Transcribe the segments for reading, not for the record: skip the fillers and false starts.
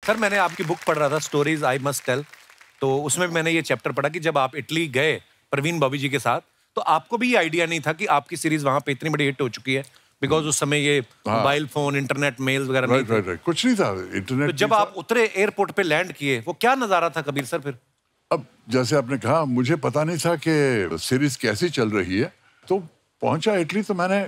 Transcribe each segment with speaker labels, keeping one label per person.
Speaker 1: Sir मैंने आपकी book पढ़ रहा था, स्टोरीज आई मस्ट टेल, तो उसमें मैंने ये चैप्टर पढ़ा कि जब आप इटली गए प्रवीण बॉबी जी के साथ, तो आपको भी ये आइडिया नहीं था कि आपकी सीरीज वहां पे इतनी बड़ी हिट हो चुकी है, बिकॉज उस समय ये मोबाइल फोन, इंटरनेट, मेल वगैरह नहीं थे।
Speaker 2: राइट, कुछ नहीं था, इंटरनेट।
Speaker 1: तो जब आप उतरे एयरपोर्ट पे लैंड किए, वो क्या नजारा था कबीर सर फिर?
Speaker 2: अब जैसे आपने कहा, मुझे पता नहीं था कि सीरीज कैसी चल रही है, तो पहुंचा इटली, तो मैंने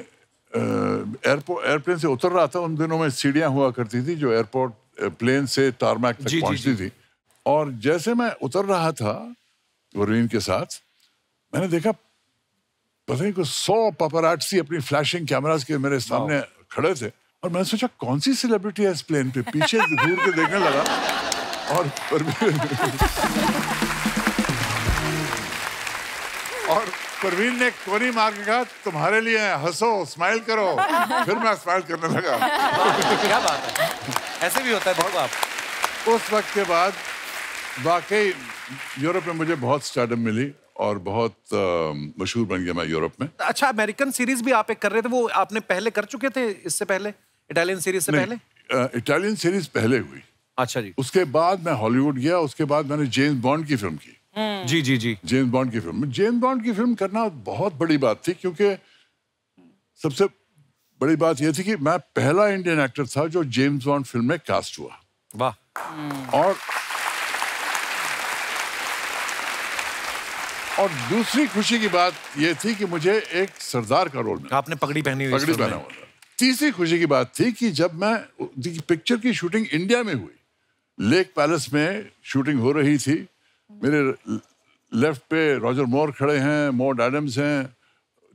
Speaker 2: एयरप्लेन से उतर रहा था। उन दिनों में सीढ़ियां हुआ करती थी जो एयरपोर्ट प्लेन से टारमैक तक पहुंचती थी, और जैसे मैं उतर रहा था वरीन के साथ, मैंने देखा पता नहीं कुछ 100 पापरात्सी अपनी फ्लैशिंग कैमरास के मेरे सामने खड़े थे, और मैंने सोचा कौन सी सेलिब्रिटी है इस प्लेन पे, पीछे घूर के देखने लगा, और परवीन ने कोनी मार के कहा तुम्हारे लिए हंसो, स्माइल करो। फिर मैं स्माइल करने लगा।
Speaker 1: क्या बात है, ऐसे भी होता है बहुत। आप
Speaker 2: उस वक्त के बाद वाकई यूरोप में मुझे बहुत स्टारडम मिली और बहुत मशहूर बन गया मैं यूरोप में।
Speaker 1: अच्छा, अमेरिकन सीरीज भी आप एक कर रहे थे, वो आपने पहले कर चुके थे इससे पहले, इटालियन सीरीज से पहले?
Speaker 2: इटालियन सीरीज पहले हुई।
Speaker 1: अच्छा जी।
Speaker 2: उसके बाद मैं हॉलीवुड गया, उसके बाद मैंने जेम्स बॉन्ड की फिल्म की।
Speaker 1: जी जी जी।
Speaker 2: जेम्स बॉन्ड की फिल्म, जेम्स बॉन्ड की फिल्म करना बहुत बड़ी बात थी, क्योंकि सबसे बड़ी बात यह थी कि मैं पहला इंडियन एक्टर था जो जेम्स बॉन्ड फिल्म में कास्ट हुआ।
Speaker 1: वाह।
Speaker 2: और दूसरी खुशी की बात यह थी कि मुझे एक सरदार का रोल मिला।
Speaker 1: आपने पगड़ी पहनी हुई?
Speaker 2: पगड़ी पहना हुआ था। तीसरी खुशी की बात थी कि जब मैं पिक्चर की शूटिंग इंडिया में हुई, लेक पैलेस में शूटिंग हो रही थी, मेरे लेफ्ट पे रॉजर मोर खड़े हैं, मॉड एडम्स हैं,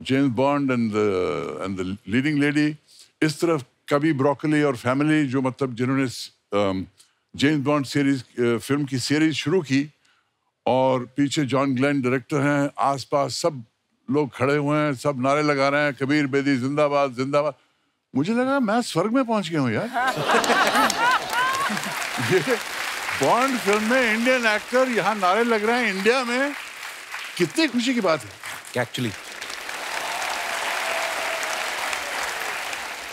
Speaker 2: James bond and the leading lady, इस तरफ कभी ब्रोकली और फैमिली, जो मतलब जिन्होंने जेम्स बॉन्ड सीरीज फिल्म की सीरीज शुरू की, और पीछे जॉन ग्लेन डायरेक्टर हैं, आसपास सब लोग खड़े हुए हैं, सब नारे लगा रहे हैं, कबीर बेदी जिंदाबाद जिंदाबाद। मुझे लगा मैं स्वर्ग में पहुंच गया हूँ यार। ये बॉन्ड फिल्म में इंडियन एक्टर यहाँ नारे लग रहे हैं इंडिया में, कितनी खुशी की बात है।
Speaker 1: एक्चुअली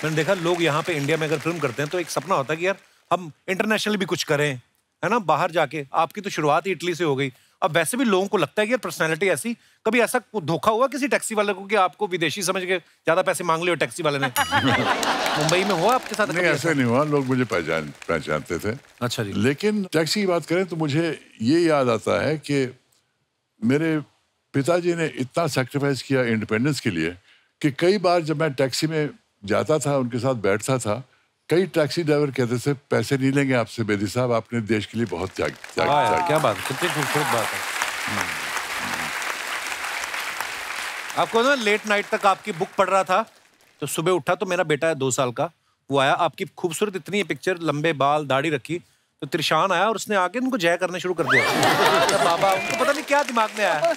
Speaker 1: मैंने देखा लोग यहाँ पे इंडिया में अगर फिल्म करते हैं तो एक सपना होता है कि यार हम इंटरनेशनल भी कुछ करें, है ना, बाहर जाके। आपकी तो शुरुआत ही इटली से हो गई। अब वैसे भी लोगों को लगता है कि यार पर्सनैलिटी ऐसी, कभी ऐसा धोखा हुआ किसी टैक्सी वाले को कि आपको विदेशी समझ के ज्यादा पैसे मांग लिए टैक्सी वाले ने? मुंबई में हुआ आपके साथ?
Speaker 2: नहीं, ऐसे नहीं हुआ, लोग मुझे पहचानते थे।
Speaker 1: अच्छा जी।
Speaker 2: लेकिन टैक्सी की बात करें तो मुझे ये याद आता है कि मेरे पिताजी ने इतना सैक्रिफाइस किया इंडिपेंडेंस के लिए कि कई बार जब मैं टैक्सी में जाता था, उनके साथ बैठता था, कई टैक्सी ड्राइवर कहते थे पैसे नहीं लेंगे आपसे बेदी साहब, आपने देश के लिए बहुत त्याग।
Speaker 1: क्या बात, कितनी खूबसूरत बात है। आपको ना लेट नाइट तक आपकी बुक पढ़ रहा था, तो सुबह उठा तो मेरा बेटा है 2 साल का, वो आया, आपकी खूबसूरत इतनी है पिक्चर, लंबे बाल, दाढ़ी रखी, तो त्रिशान आया और उसने आके उनको जय करना शुरू कर दिया। बाबा, उनको पता नहीं क्या दिमाग में आया,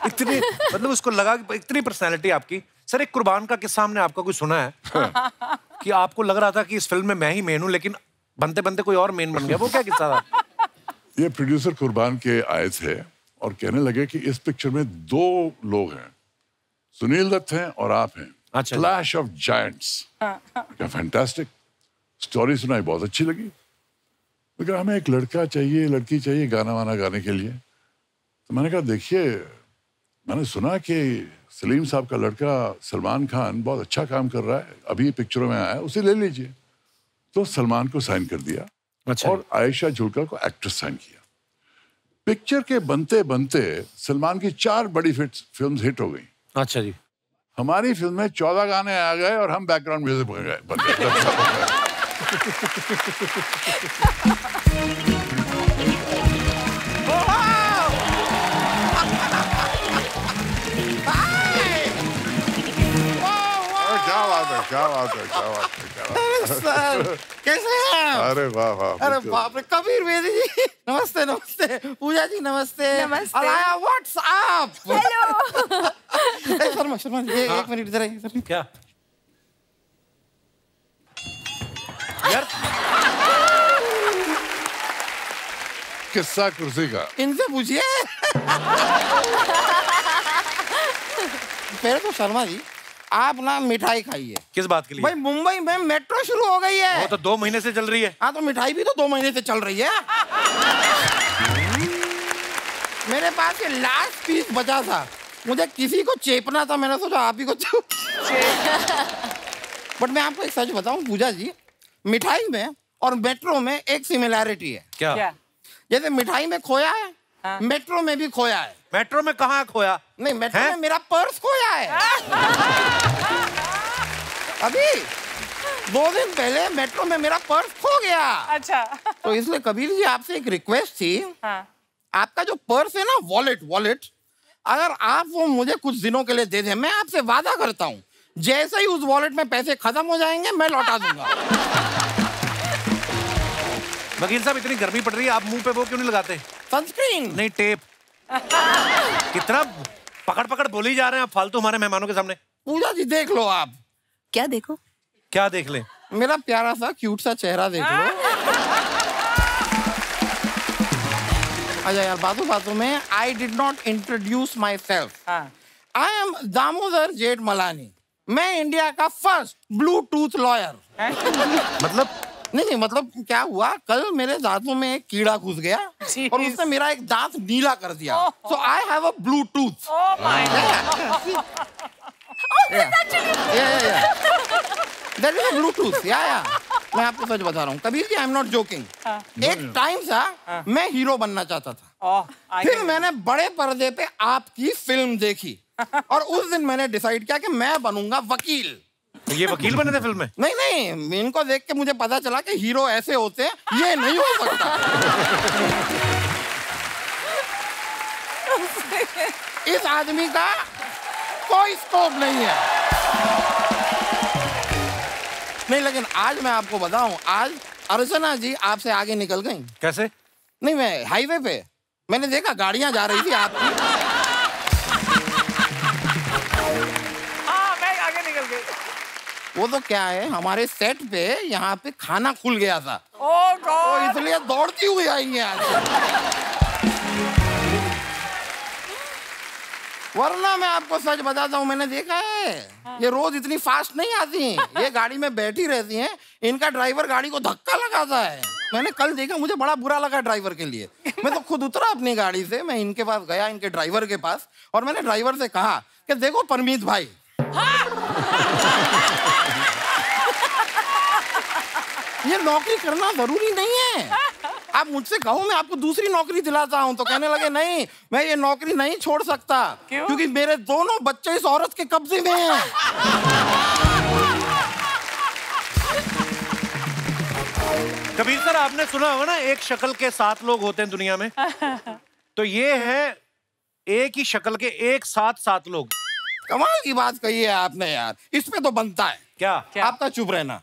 Speaker 1: इतनी मतलब उसको लगा कि इतनी पर्सनैलिटी आपकी। सर, एक कुर्बान का किस्सा हमने आपका कोई सुना है कि आपको लग रहा था कि इस फिल्म में मैं ही मेन हूं, लेकिन बनते बनते कोई और मेन बन गया, वो क्या किस्सा था?
Speaker 2: ये प्रोड्यूसर कुर्बान के आए थे और कहने लगे कि इस पिक्चर में 2 लोग हैं, सुनील दत्त हैं और आप हैं।
Speaker 1: अच्छा।
Speaker 2: Clash of giants. क्या फैंटास्टिक स्टोरी सुनाई, बहुत अच्छी लगी। लेकिन हमें एक लड़का चाहिए, लड़की चाहिए गाना वाना गाने के लिए। तो मैंने कहा देखिए, मैंने सुना कि सलीम साहब का लड़का सलमान खान बहुत अच्छा काम कर रहा है, अभी पिक्चरों में आया है, उसे ले लीजिए। तो सलमान को साइन कर दिया। अच्छा। और आयशा जुल्का को एक्ट्रेस साइन किया। पिक्चर के बनते बनते सलमान की 4 बड़ी फिल्म्स हिट हो गई।
Speaker 1: अच्छा जी।
Speaker 2: हमारी फिल्म में 14 गाने आ गए और हम बैकग्राउंड म्यूजिक बन गए। क्या बात है।
Speaker 3: सर, कैसे हैं?
Speaker 2: अरे वाह वाह।
Speaker 3: अरे बाप रे, कबीर बेदी जी नमस्ते। नमस्ते पूजा जी, नमस्ते। Alaya, what's up? Hello. Sharma ji, एक मिनट इधर आइए।
Speaker 1: क्या यार?
Speaker 2: किस्सा कुर्सी का
Speaker 3: इनसे पूछिए। पहले तो शर्मा जी, आप ना मिठाई खाइए।
Speaker 1: किस बात के लिए?
Speaker 3: भाई मुंबई में मेट्रो शुरू हो गई है।
Speaker 1: वो तो 2 महीने से चल रही है।
Speaker 3: हाँ तो मिठाई भी तो 2 महीने से चल रही है। मेरे पास ये लास्ट पीस बचा था, मुझे किसी को चेपना था, मैंने सोचा आप ही को बट मैं आपको एक सच बताऊं पूजा जी, मिठाई में और मेट्रो में एक सिमिलैरिटी है।
Speaker 1: क्या?
Speaker 3: जैसे मिठाई में खोया है, हाँ। मेट्रो में भी खोया है।
Speaker 1: मेट्रो में कहाँ खोया?
Speaker 3: नहीं, मेट्रो में मेरा पर्स खोया है। अभी 2 दिन पहले मेट्रो में मेरा पर्स खो गया।
Speaker 4: अच्छा।
Speaker 3: तो इसलिए कबीर जी आपसे एक रिक्वेस्ट थी,
Speaker 4: हाँ।
Speaker 3: आपका जो पर्स है ना, वॉलेट, अगर आप वो मुझे कुछ दिनों के लिए दे दें, मैं आपसे वादा करता हूँ जैसे ही उस वॉलेट में पैसे खत्म हो जाएंगे मैं लौटा दूंगा।
Speaker 1: वकील साहब, इतनी गर्मी पड़ रही है, आप मुंह पे वो क्यों नहीं लगाते?
Speaker 3: सनस्क्रीन
Speaker 1: नहीं, टेप। कितना पकड़ बोली जा रहे हैं आप फालतू हमारे मेहमानों के सामने।
Speaker 3: पूजा जी देख लो आप।
Speaker 4: क्या देखो?
Speaker 1: क्या देख ले?
Speaker 3: मेरा प्यारा सा क्यूट सा चेहरा देख लो। अच्छा यार, बातों में I did not introduce my self. I am Damodar Jethmalani. मैं इंडिया का फर्स्ट ब्लूटूथ लॉयर।
Speaker 1: मतलब?
Speaker 3: नहीं, मतलब क्या हुआ, कल मेरे दांतों में एक कीड़ा घुस गया और उसने मेरा एक दांत नीला कर दिया। So I have a Bluetooth. That is a Bluetooth. या मैं आपको सच बता रहा हूँ Kabir ji, I am not joking. एक टाइम था मैं हीरो बनना चाहता था, फिर मैंने बड़े पर्दे पे आपकी फिल्म देखी और उस दिन मैंने डिसाइड किया कि मैं बनूंगा वकील।
Speaker 1: ये वकील बने थे फिल्म में?
Speaker 3: नहीं, इनको देख के मुझे पता चला कि हीरो ऐसे होते हैं, ये नहीं हो सकता। इस आदमी का कोई स्कोप नहीं है। नहीं, लेकिन आज मैं आपको बताऊं, आज अर्चना जी आपसे आगे निकल गई।
Speaker 1: कैसे?
Speaker 3: नहीं, मैं हाईवे पे मैंने देखा गाड़ियां जा रही थी आपकी।
Speaker 4: हाँ, मैं आगे निकल गई।
Speaker 3: वो तो क्या है, हमारे सेट पे यहाँ पे खाना खुल गया था,
Speaker 4: ओह गॉड,
Speaker 3: तो इसलिए दौड़ती हुई आई है आज। वरना मैं आपको सच बताता हूँ, मैंने देखा है ये रोज इतनी फास्ट नहीं आती हैं, ये गाड़ी में बैठी रहती हैं, इनका ड्राइवर गाड़ी को धक्का लगाता है। मैंने कल देखा, मुझे बड़ा बुरा लगा ड्राइवर के लिए। मैं तो खुद उतरा अपनी गाड़ी से, मैं इनके पास गया, इनके ड्राइवर के पास, और मैंने ड्राइवर से कहा कि देखो परमीत भाई, ये नौकरी करना जरूरी नहीं है, आप मुझसे कहो मैं आपको दूसरी नौकरी दिलाता हूं। तो कहने लगे नहीं, मैं ये नौकरी नहीं छोड़ सकता। क्यों? क्योंकि मेरे दोनों बच्चे इस औरत के कब्जे में हैं।
Speaker 1: कबीर सर, आपने सुना होगा ना, एक शक्ल के 7 लोग होते हैं दुनिया में, तो ये है एक ही शक्ल के एक साथ 7 लोग।
Speaker 3: कमाल की बात कही है आपने यार, इस पे तो बनता है
Speaker 1: क्या?
Speaker 3: आपका चुप रहना।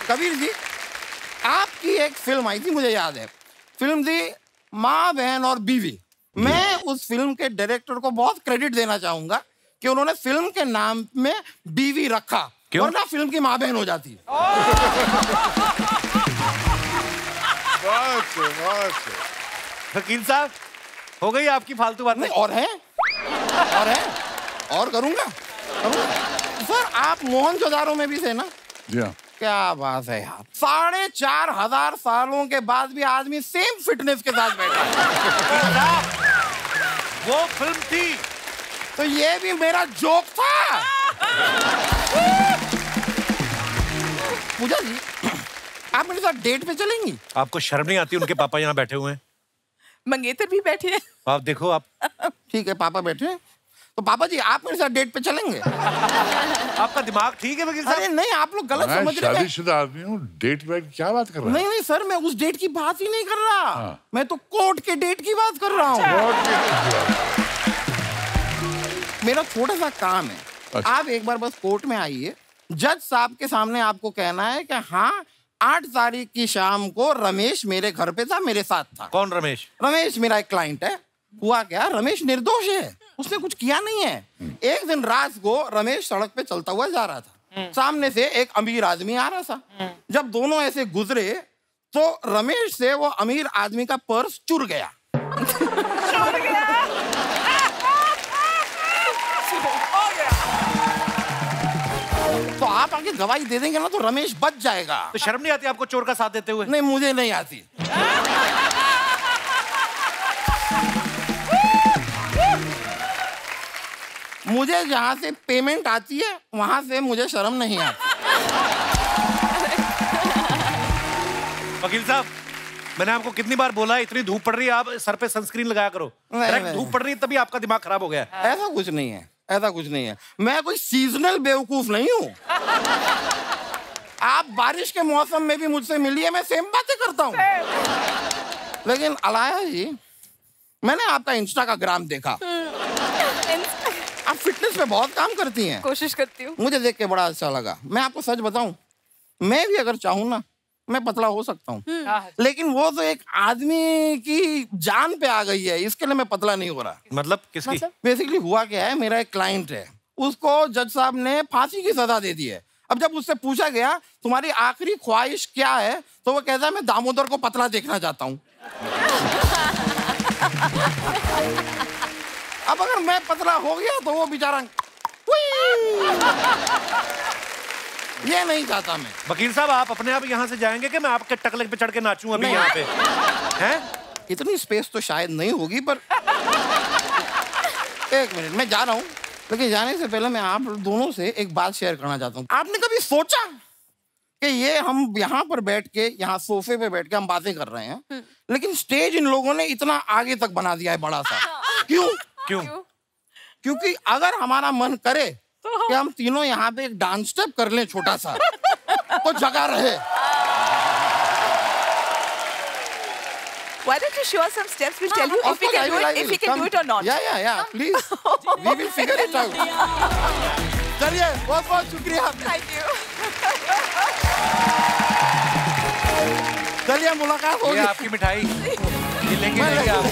Speaker 3: कबीर जी, आपकी एक फिल्म आई थी, मुझे याद है, फिल्म थी माँ बहन और बीवी। मैं उस फिल्म के डायरेक्टर को बहुत क्रेडिट देना चाहूंगा कि उन्होंने फिल्म के नाम में बीवी रखा, वरना फिल्म की माँ बहन हो जाती।
Speaker 1: वकील साहब, हो गई आपकी फालतू बात?
Speaker 3: नहीं, और है और करूंगा। सर, आप मोहनजोदारो में भी थे ना?
Speaker 2: जी हाँ।
Speaker 3: क्या बात है यार, 4500 सालों के बाद भी आदमी सेम फिटनेस के साथ बैठा।
Speaker 1: वो फिल्म थी,
Speaker 3: तो ये भी मेरा जोक था। पूजा जी, आप मेरे साथ डेट पे चलेंगी?
Speaker 1: आपको शर्म नहीं आती? उनके पापा यहाँ बैठे हुए हैं,
Speaker 4: मंगेतर भी बैठे हैं।
Speaker 1: आप देखो। आप
Speaker 3: ठीक है, पापा बैठे हैं, तो पापा जी आप मेरे साथ डेट पे चलेंगे?
Speaker 1: आपका दिमाग ठीक है वकील साहब?
Speaker 3: अरे नहीं, आप लोग गलत समझ रहे हैं।
Speaker 2: शादीशुदा आदमी हूँ, डेट पे क्या बात कर रहा है?
Speaker 3: नहीं सर, मैं उस डेट की बात ही नहीं कर रहा, मैं तो कोर्ट के डेट की बात कर रहा हूँ। मेरा छोटा सा काम है। अच्छा। आप एक बार बस कोर्ट में आइए, जज साहब के सामने आपको कहना है कि हाँ, 8 तारीख की शाम को रमेश मेरे घर पे था, मेरे साथ था।
Speaker 1: कौन रमेश?
Speaker 3: रमेश मेरा एक क्लाइंट है। हुआ क्या, रमेश निर्दोष है, उसने कुछ किया नहीं है। एक दिन रात को रमेश सड़क पे चलता हुआ जा रहा था, सामने से एक अमीर आदमी आ रहा था। जब दोनों ऐसे गुजरे तो रमेश से वो अमीर आदमी का पर्स चुर गया। आके गवाही दे देंगे ना तो रमेश बच जाएगा।
Speaker 1: तो शर्म नहीं आती आपको चोर का साथ देते हुए?
Speaker 3: नहीं, मुझे नहीं आती। मुझे जहाँ से पेमेंट आती है वहां से मुझे शर्म नहीं आती।
Speaker 1: वकील साहब, मैंने आपको कितनी बार बोला है, इतनी धूप पड़ रही है, आप सर पे सनस्क्रीन लगाया करो।
Speaker 3: नहीं।
Speaker 1: धूप पड़ रही है तभी आपका दिमाग खराब हो गया है।
Speaker 3: ऐसा कुछ नहीं है, ऐसा कुछ नहीं है। मैं कोई सीजनल बेवकूफ नहीं हूँ। आप बारिश के मौसम में भी मुझसे मिलिए, मैं सेम बातें करता हूँ। लेकिन अलाया जी, मैंने आपका इंस्टा का ग्राम देखा। आप फिटनेस पे बहुत काम करती हैं।
Speaker 4: कोशिश करती हूँ।
Speaker 3: मुझे देख के बड़ा अच्छा लगा। मैं आपको सच बताऊं, मैं भी अगर चाहूं ना, मैं पतला हो सकता हूं। लेकिन वो तो एक आदमी की जान पे आ गई है, इसके लिए मैं पतला नहीं हो रहा।
Speaker 1: मतलब किसकी?
Speaker 3: बेसिकली हुआ क्या है, मेरा एक क्लाइंट है, उसको जज साहब ने फांसी की सजा दे दी है। अब जब उससे पूछा गया तुम्हारी आखिरी ख्वाहिश क्या है, तो वो कहता है मैं दामोदर को पतला देखना चाहता हूँ। अब अगर मैं पतला हो गया तो वो बेचारा ये नहीं चाहता मैं।
Speaker 1: वकील साहब, आप अपने आप यहाँ से जाएंगे कि मैं आपके टकले पे चढ़ के नाचूं अभी यहाँ पे? हैं?
Speaker 3: इतनी स्पेस तो शायद नहीं होगी, पर एक मिनट, मैं जा रहा हूँ। लेकिन जाने से पहले मैं आप दोनों से एक बात शेयर करना चाहता हूँ। आपने कभी सोचा कि ये हम यहाँ पर बैठ के, यहाँ सोफे पे बैठ के हम बातें कर रहे हैं, लेकिन स्टेज इन लोगों ने इतना आगे तक बना दिया है, बड़ा सा। क्यों? क्योंकि अगर हमारा मन करे कि हम तीनों यहाँ पे एक डांस स्टेप कर लें छोटा सा, तो जगह रहे।
Speaker 4: Why don't you show us some steps? We'll tell you if we can do it, if we can do it or not.
Speaker 3: Yeah, please. We will figure it out. चलिए, बहुत बहुत शुक्रिया।
Speaker 4: Thank you.
Speaker 3: चलिए, मुलाकात होगी।
Speaker 1: ये आपकी मिठाई, ये लेके जाइए आप।